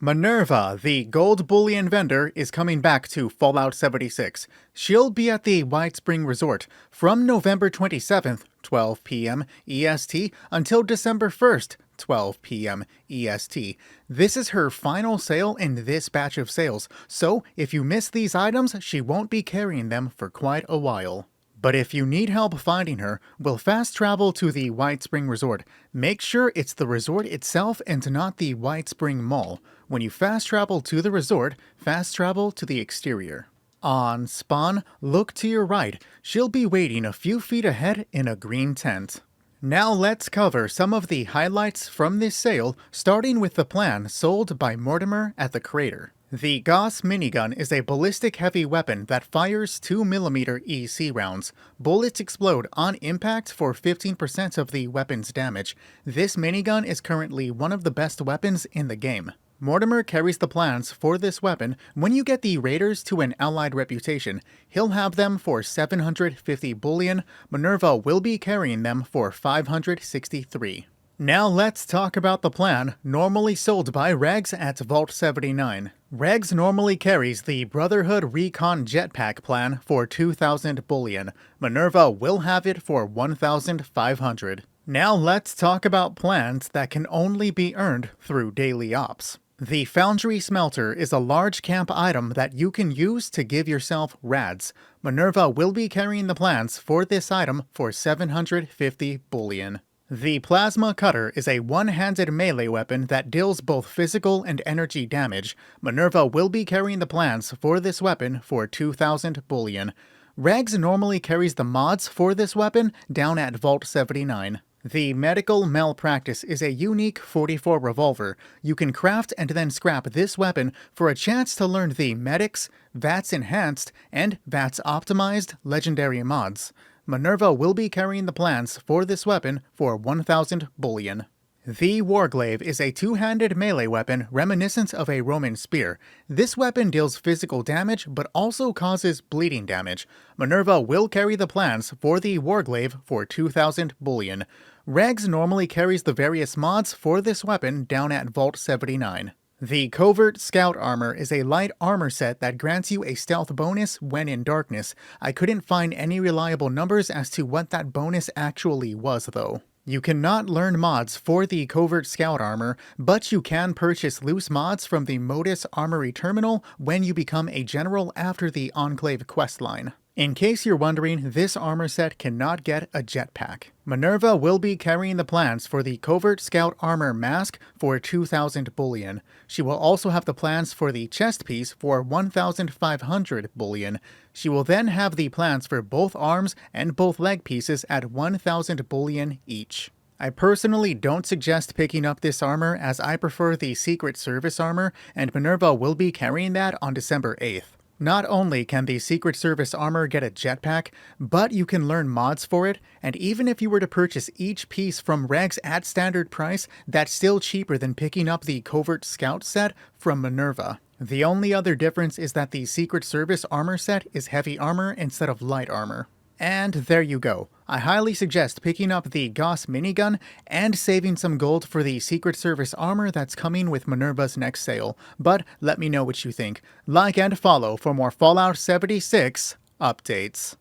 Minerva, the gold bullion vendor, is coming back to Fallout 76. She'll be at the White Spring Resort from November 27th, 12 p.m. EST, until December 1st, 12 p.m. EST. This is her final sale in this batch of sales, so if you miss these items, she won't be carrying them for quite a while. But if you need help finding her, we'll fast travel to the White Spring Resort. Make sure it's the resort itself and not the White Spring Mall. When you fast travel to the resort, fast travel to the exterior. On spawn, look to your right. She'll be waiting a few feet ahead in a green tent. Now let's cover some of the highlights from this sale, starting with the plan sold by Mortimer at the Crater. The Gauss minigun is a ballistic heavy weapon that fires 2mm EC rounds. Bullets explode on impact for 15% of the weapon's damage. This minigun is currently one of the best weapons in the game. Mortimer carries the plans for this weapon. When you get the Raiders to an allied reputation, he'll have them for 750 bullion. Minerva will be carrying them for 563. Now let's talk about the plan normally sold by Regs at Vault 79. Regs normally carries the Brotherhood Recon Jetpack plan for 2,000 bullion. Minerva will have it for 1,500. Now let's talk about plans that can only be earned through daily ops. The Foundry Smelter is a large camp item that you can use to give yourself rads. Minerva will be carrying the plans for this item for 750 bullion. The Plasma Cutter is a one-handed melee weapon that deals both physical and energy damage. Minerva will be carrying the plans for this weapon for 2,000 bullion. Regs normally carries the mods for this weapon down at Vault 79. The Medical Malpractice is a unique 44 revolver. You can craft and then scrap this weapon for a chance to learn the Medics, VATS Enhanced, and VATS Optimized legendary mods. Minerva will be carrying the plans for this weapon for 1,000 bullion. The Warglaive is a two-handed melee weapon reminiscent of a Roman spear. This weapon deals physical damage but also causes bleeding damage. Minerva will carry the plans for the Warglaive for 2,000 bullion. Regs normally carries the various mods for this weapon down at Vault 79. The Covert Scout Armor is a light armor set that grants you a stealth bonus when in darkness. I couldn't find any reliable numbers as to what that bonus actually was though. You cannot learn mods for the Covert Scout Armor, but you can purchase loose mods from the Modus Armory Terminal when you become a general after the Enclave questline. In case you're wondering, this armor set cannot get a jetpack. Minerva will be carrying the plans for the Covert Scout Armor Mask for 2,000 bullion. She will also have the plans for the chest piece for 1,500 bullion. She will then have the plans for both arms and both leg pieces at 1,000 bullion each. I personally don't suggest picking up this armor as I prefer the Secret Service armor, and Minerva will be carrying that on December 8th. Not only can the Secret Service armor get a jetpack, but you can learn mods for it, and even if you were to purchase each piece from Regs at standard price, that's still cheaper than picking up the Covert Scout set from Minerva. The only other difference is that the Secret Service armor set is heavy armor instead of light armor. And there you go. I highly suggest picking up the Gauss minigun and saving some gold for the Secret Service armor that's coming with Minerva's next sale. But let me know what you think. Like and follow for more Fallout 76 updates.